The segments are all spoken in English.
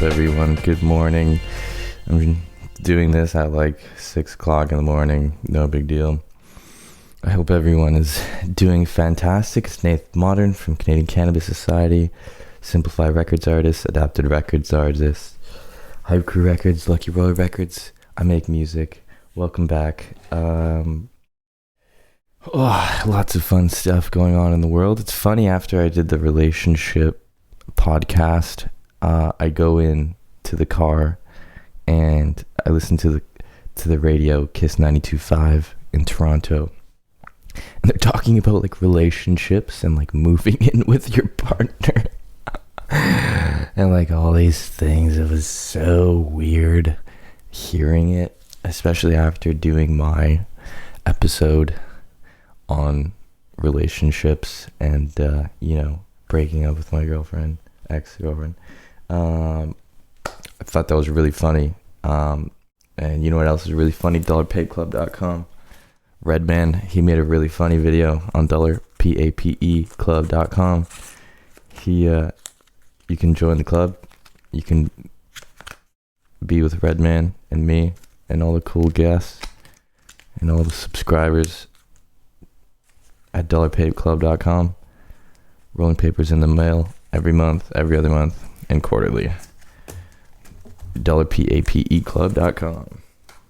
everyone? Good morning. I'm doing this at like 6 o'clock in the morning. No big deal. I hope everyone is doing fantastic. It's Nathan Modern from Canadian Cannabis Society, Simplify Records artist, Adapted Records artist, Hype Crew Records, Lucky Road Records. I make music. Welcome back. Lots of fun stuff going on in the world. It's funny, after I did the relationship podcast, I go in to the car and I listen to the radio, Kiss 92.5 in Toronto, and they're talking about like relationships and like moving in with your partner and like all these things. It was so weird hearing it, especially after doing my episode on relationships and breaking up with my ex-girlfriend. I thought that was really funny. And you know what else is really funny? DollarPapeClub.com. Redman, he made a really funny video on DollarPapeClub.com. You can join the club. You can be with Redman and me and all the cool guests and all the subscribers at DollarPapeClub.com. Rolling papers in the mail every month, every other month, and quarterly. DollarPapeClub.com.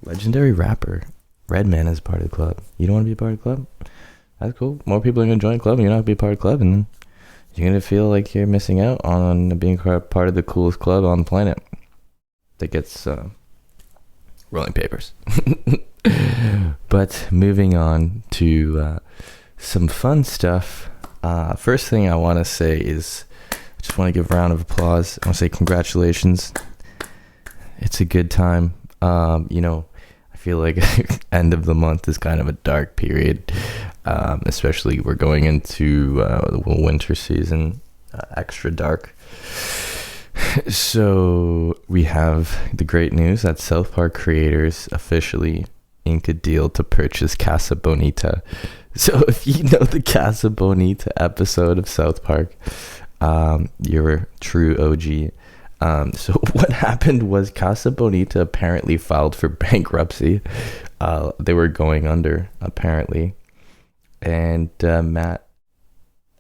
Legendary rapper Redman is part of the club. You don't want to be a part of the club? That's cool. More people are going to join the club, and you're not going to be a part of the club, and then you're going to feel like you're missing out on being part of the coolest club on the planet that gets rolling papers. But moving on to some fun stuff. First thing I want to say is I just want to give a round of applause. I want to say congratulations. It's a good time. I feel like end of the month is kind of a dark period, especially we're going into the winter season, extra dark. So we have the great news that South Park creators officially ink a deal to purchase Casa Bonita. So if you know the Casa Bonita episode of South Park, you're a true OG. So what happened was Casa Bonita apparently filed for bankruptcy. They were going under, apparently. And Matt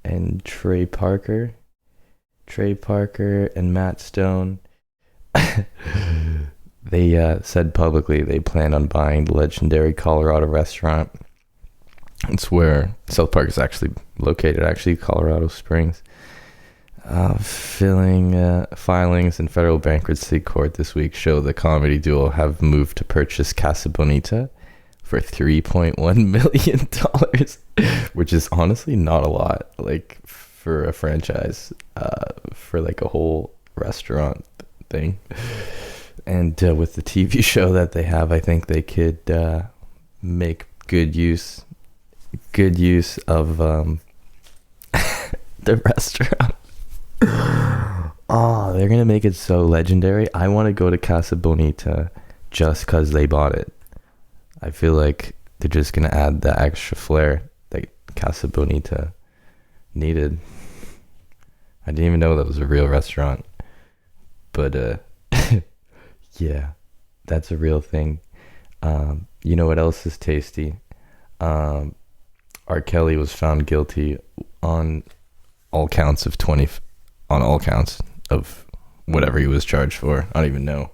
and Trey Parker and Matt Stone, they said publicly they plan on buying the legendary Colorado restaurant. It's where South Park is actually located, Colorado Springs. Filings in federal bankruptcy court this week show the comedy duo have moved to purchase Casa Bonita for $3.1 million, which is honestly not a lot, like for a franchise, for like a whole restaurant thing. And with the TV show that they have, I think they could make good use of the restaurant. Oh, they're gonna make it so legendary. I want to go to Casa Bonita just because they bought it. I feel like they're just gonna add the extra flair that Casa Bonita needed. I didn't even know that was a real restaurant, but yeah, that's a real thing. You know what else is tasty? R. Kelly was found guilty on all counts of whatever he was charged for. I don't even know.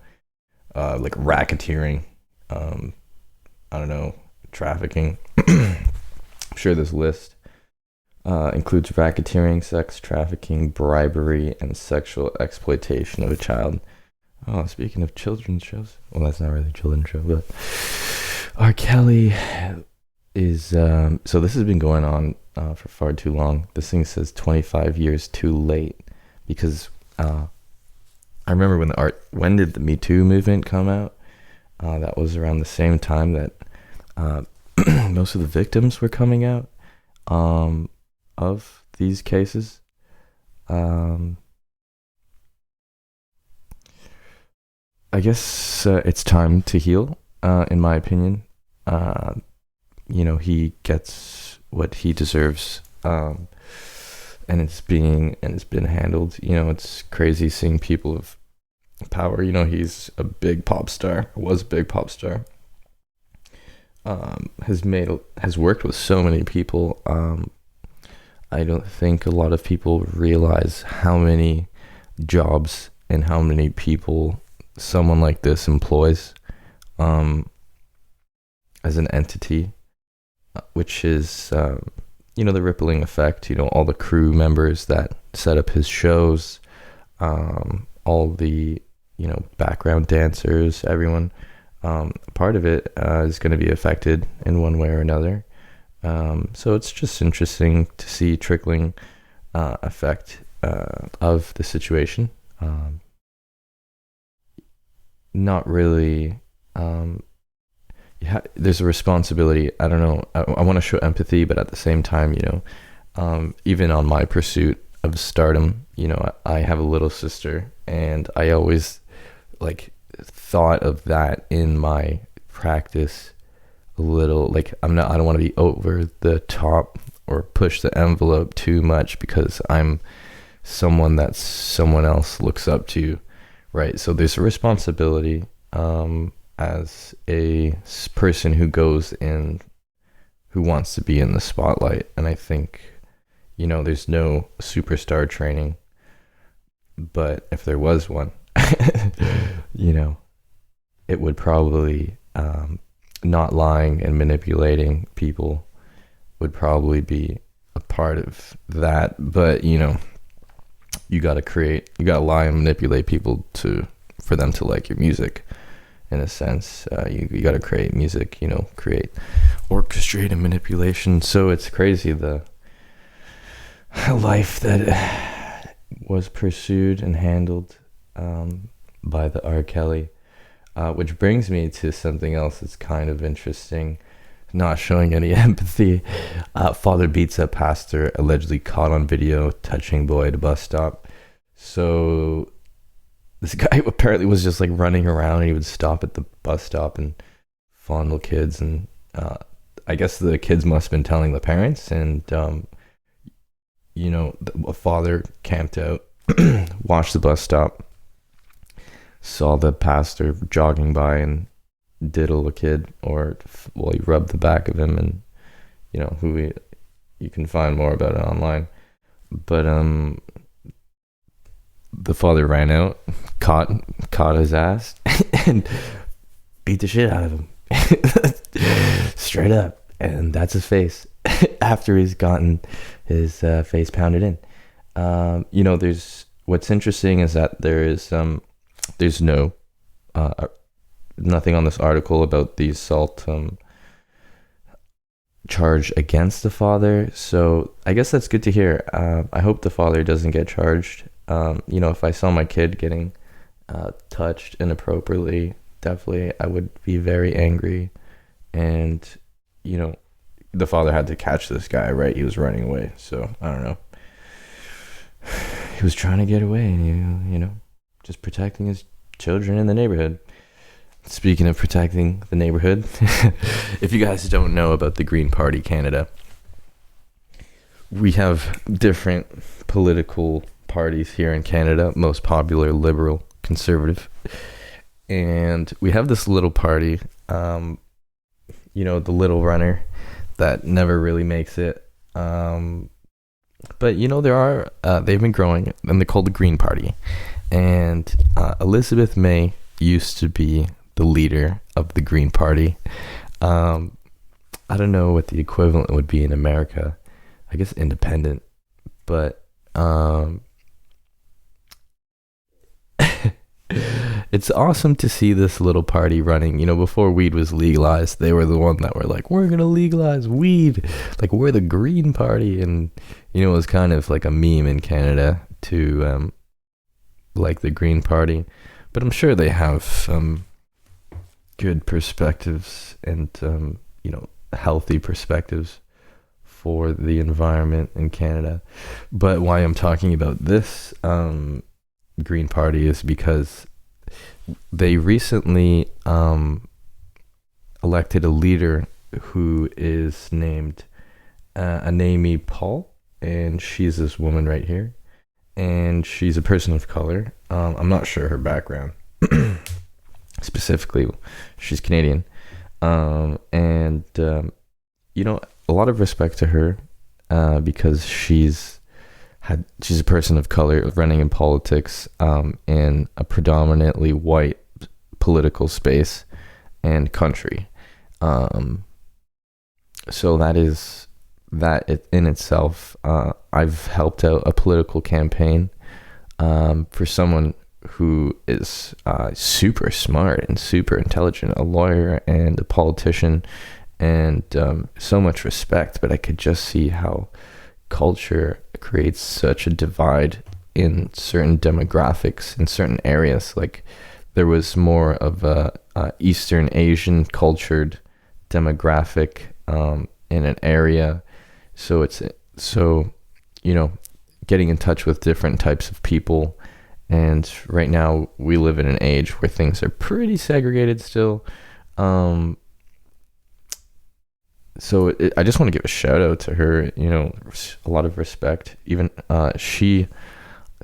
Like racketeering. I don't know. Trafficking. I'm sure this list includes racketeering, sex trafficking, bribery, and sexual exploitation of a child. Oh, speaking of children's shows. Well, that's not really a children's show, but R. Kelly is... so this has been going on for far too long. This thing says 25 years too late, because I remember when did the Me Too movement come out? That was around the same time that most of the victims were coming out of these cases. I guess it's time to heal, in my opinion. He gets what he deserves, and it's been handled. It's crazy seeing people of power. You know, he's a big pop star, was a big pop star. Has worked with so many people. I don't think a lot of people realize how many jobs and how many people someone like this employs, as an entity, which is, the rippling effect. All the crew members that set up his shows, all the background dancers, everyone. Part of it is going to be affected in one way or another. So it's just interesting to see trickling effect of the situation. Not really. There's a responsibility. I don't know. I want to show empathy, but at the same time, even on my pursuit of stardom, I have a little sister, and I always thought of that in my practice a little. I don't want to be over the top or push the envelope too much because I'm someone that someone else looks up to, right? So there's a responsibility as a person who goes in, who wants to be in the spotlight. And I think there's no superstar training, but if there was one, it would probably, not lying and manipulating people would probably be a part of that. But you gotta lie and manipulate people for them to like your music. In a sense, you gotta create music, create orchestrated manipulation. So it's crazy, the life that was pursued and handled by the R. Kelly, which brings me to something else that's kind of interesting, not showing any empathy. Father beats up pastor, allegedly caught on video touching boy at a bus stop. So this guy apparently was just running around, and he would stop at the bus stop and fondle kids, and I guess the kids must have been telling the parents, and a father camped out, watched the bus stop, saw the pastor jogging by and diddle a kid, he rubbed the back of him, and you can find more about it online. But the father ran out, caught his ass, and beat the shit out of him. Straight up. And that's his face after he's gotten his face pounded in. There's what's interesting is that there's no nothing on this article about the assault charge against the father. So I guess that's good to hear. I hope the father doesn't get charged. If I saw my kid getting touched inappropriately, definitely I would be very angry. And the father had to catch this guy, right? He was running away, so I don't know. He was trying to get away, and just protecting his children in the neighborhood. Speaking of protecting the neighborhood, if you guys don't know about the Green Party Canada, we have different political parties here in Canada. Most popular, Liberal, Conservative, and we have this little party, the little runner that never really makes it, but there are they've been growing, and they're called the Green Party. And Elizabeth May used to be the leader of the Green Party. I don't know what the equivalent would be in America. I guess independent, but it's awesome to see this little party running. Before weed was legalized, they were the one that were like, we're gonna legalize weed, we're the Green Party. And it was kind of like a meme in Canada to the Green Party. But I'm sure they have some good perspectives and healthy perspectives for the environment in Canada. But why I'm talking about this Green Party is because they recently elected a leader who is named Anami Paul, and she's this woman right here. and she's a person of color. I'm not sure her background specifically. She's Canadian, and a lot of respect to her, because she's a person of color running in politics, in a predominantly white political space and country. So that in itself, I've helped out a political campaign, for someone who is super smart and super intelligent, a lawyer and a politician, and so much respect. But I could just see how culture creates such a divide in certain demographics in certain areas. Like, there was more of a Eastern Asian cultured demographic, in an area. So getting in touch with different types of people. And right now we live in an age where things are pretty segregated still. I just want to give a shout out to her, a lot of respect. Even she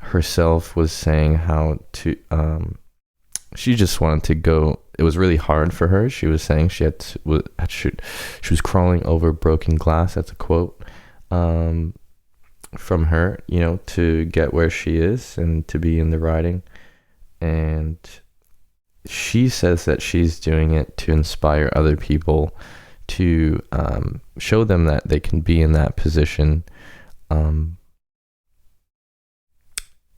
herself was saying how she just wanted to go. It was really hard for her. She was saying she was crawling over broken glass. That's a quote from her, to get where she is and to be in the riding. And she says that she's doing it to inspire other people, to show them that they can be in that position. And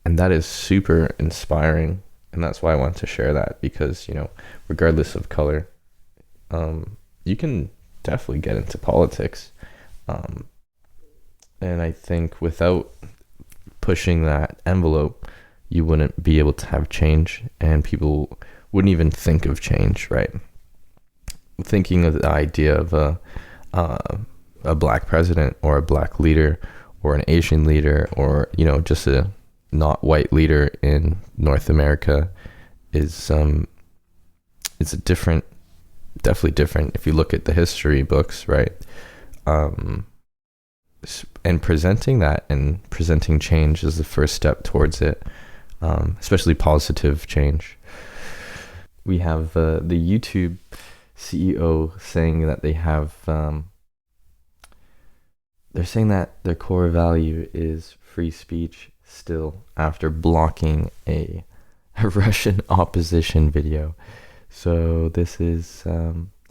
that is super inspiring. And that's why I want to share that, because, regardless of color, you can definitely get into politics. And I think without pushing that envelope, you wouldn't be able to have change, and people wouldn't even think of change, right? Thinking of the idea of a black president, or a black leader, or an Asian leader, or, just a not white leader in North America is it's definitely different if you look at the history books, right? And presenting that and presenting change is the first step towards it, especially positive change. We have the YouTube CEO saying that they're saying that their core value is free speech still, after blocking a Russian opposition video. So this is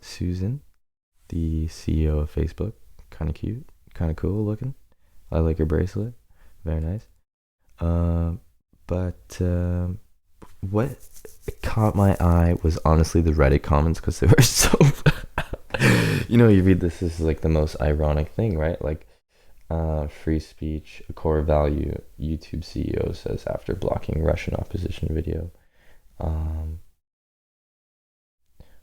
Susan, the CEO of Facebook. Kind of cute, kind of cool looking. I like her bracelet, very nice. But what caught my eye was honestly the Reddit comments, because they were so you read this is like the most ironic thing, right? Like, free speech, a core value, YouTube CEO says after blocking Russian opposition video.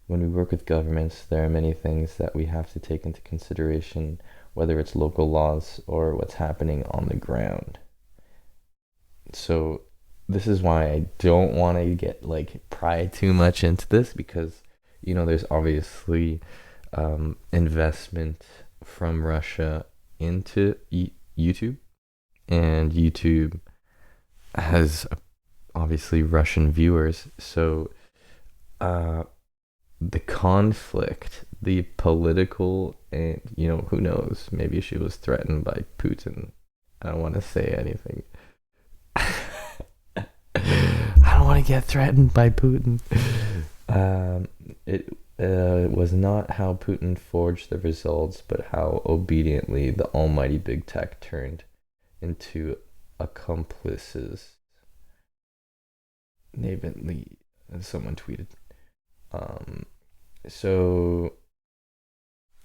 When we work with governments, there are many things that we have to take into consideration, whether it's local laws or what's happening on the ground. So this is why I don't want to pry too much into this, because there's obviously investment from Russia into YouTube, and YouTube has obviously Russian viewers. So the conflict, the political, and who knows, maybe she was threatened by Putin. I don't want to say anything. I don't want to get threatened by Putin. It was not how Putin forged the results, but how obediently the almighty big tech turned into accomplices. Navenly, someone tweeted. So,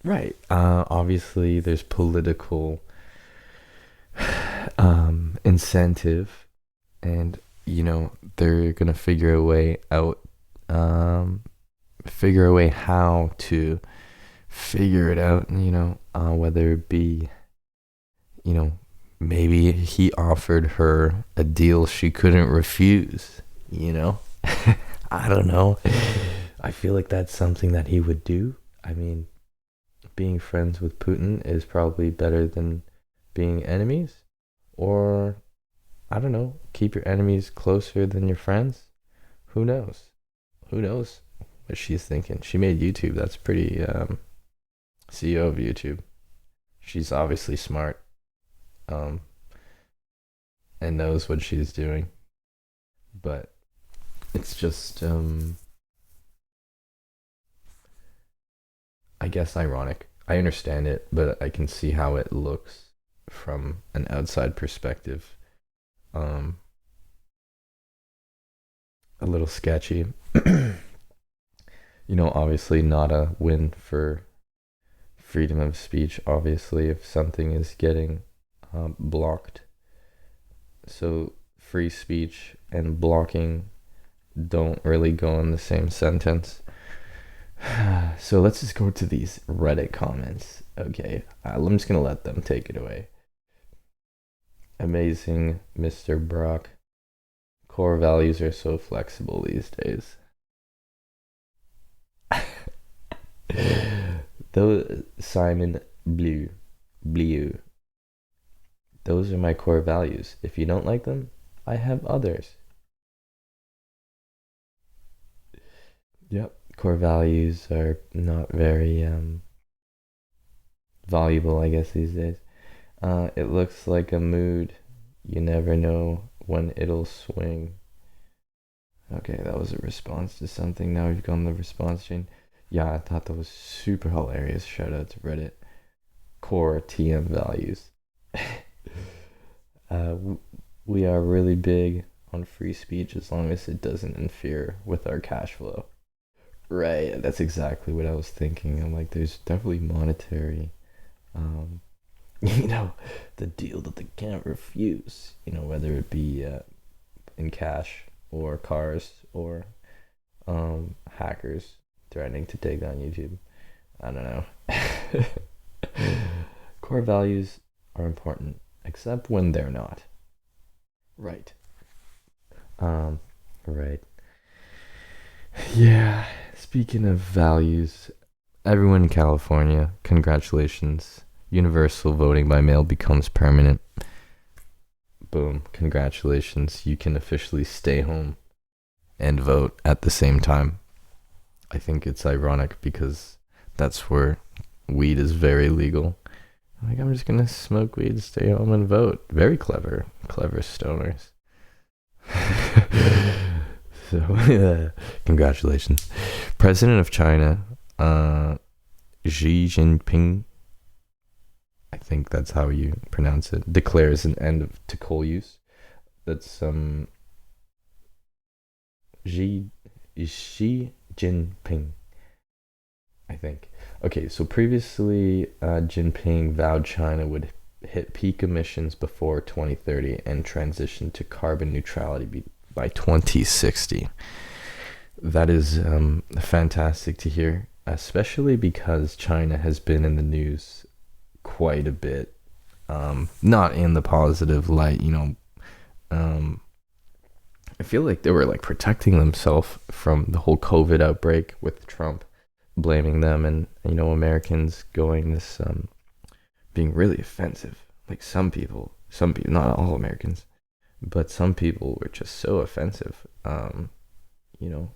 right. Obviously, there's political incentive, and they're gonna figure a way how to figure it out. Whether it be, maybe he offered her a deal she couldn't refuse. I don't know. I feel like that's something that he would do. I mean, being friends with Putin is probably better than being enemies, or I don't know, keep your enemies closer than your friends. Who knows? Who knows what she's thinking? She made YouTube. That's pretty CEO of YouTube. She's obviously smart, um, and knows what she's doing. But it's just, I guess, ironic. I understand it, but I can see how it looks from an outside perspective. Um, a little sketchy. Obviously not a win for freedom of speech, obviously, if something is getting blocked. So, free speech and blocking don't really go in the same sentence. So, let's just go to these Reddit comments. Okay, I'm just gonna let them take it away. Amazing, Mr. Brock. Core values are so flexible these days. Though Simon Blue. Those are my core values. If you don't like them, I have others. Yep. Core values are not very valuable, I guess, these days. It looks like a mood. You never know when it'll swing. Okay, that was a response to something. Now we've gone the response chain. Yeah, I thought that was super hilarious. Shout out to Reddit. Core TM values. uh, we are really big on free speech as long as it doesn't interfere with our cash flow. Right, that's exactly what I was thinking. I'm like, there's definitely monetary, um, the deal that they can't refuse. Whether it be in cash or cars or hackers threatening to take down YouTube. I don't know. Core values are important, except when they're not. Right. Right. Yeah. Speaking of values, everyone in California, congratulations. Universal voting by mail becomes permanent. Boom. Congratulations. You can officially stay home and vote at the same time. I think it's ironic because that's where weed is very legal. I'm just gonna smoke weed, stay home, and vote. Very clever stoners. So, yeah, congratulations. President of China, Xi Jinping, I think that's how you pronounce it, declares an end to coal use. That's Xi Jinping, I think. Okay, so previously, Jinping vowed China would hit peak emissions before 2030 and transition to carbon neutrality by 2060. That is fantastic to hear, especially because China has been in the news quite a bit. Not in the positive light, I feel like they were like protecting themselves from the whole COVID outbreak with Trump blaming them, and Americans going this being really offensive. Like some people, not all Americans, but some people were just so offensive. You know,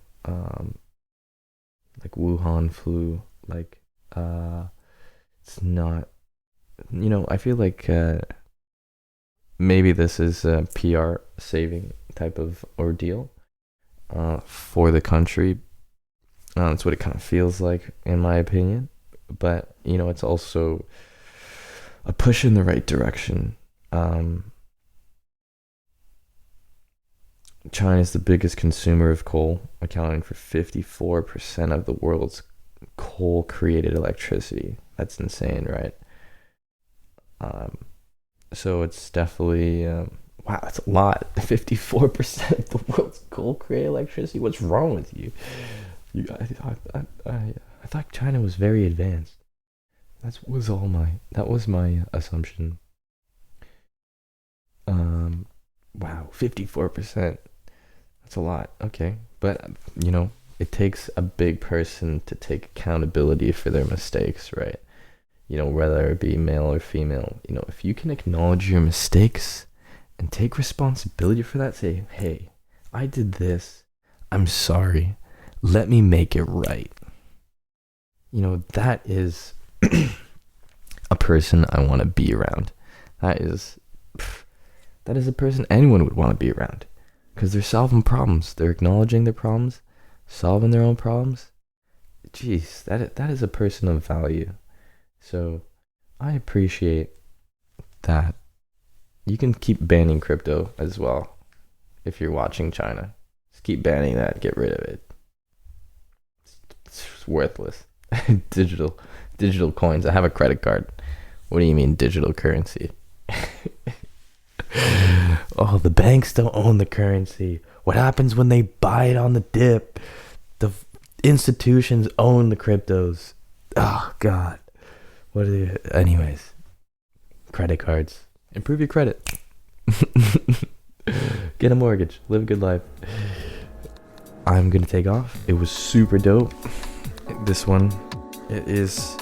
like Wuhan flu, like it's not. I feel like maybe this is a PR saving type of ordeal for the country. That's what it kind of feels like, in my opinion. But it's also a push in the right direction. China is the biggest consumer of coal, accounting for 54% of the world's coal-created electricity. That's insane, right? So it's definitely wow, that's a lot. 54% of the world's coal-created electricity. What's wrong with you? I thought China was very advanced. That was my assumption. Wow, 54%. That's a lot. Okay, but it takes a big person to take accountability for their mistakes, right? Whether it be male or female. If you can acknowledge your mistakes and take responsibility for that. Say, hey, I did this. I'm sorry. Let me make it right. You know, that is a person I want to be around. That is a person anyone would want to be around, because they're solving problems. They're acknowledging their problems, solving their own problems. Jeez, that is a person of value. So I appreciate that. You can keep banning crypto as well if you're watching China. Just keep banning that. Get rid of it. It's worthless. Digital coins. I have a credit card. What do you mean digital currency? Oh, the banks don't own the currency. What happens when they buy it on the dip? The institutions own the cryptos. Oh God. What are they? Anyways, credit cards. Improve your credit. Get a mortgage. Live a good life. I'm gonna take off. It was super dope. This one, it is,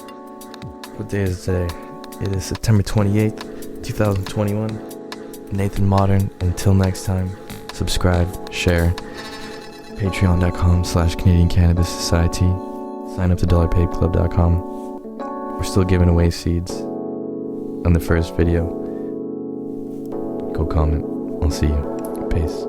what day is it today? It is September 28th, 2021. Nathan Modern. Until next time, subscribe, share. Patreon.com/Canadian Cannabis Society. Sign up to dollarpaidclub.com. We're still giving away seeds on the first video. Go comment. I'll see you. Peace.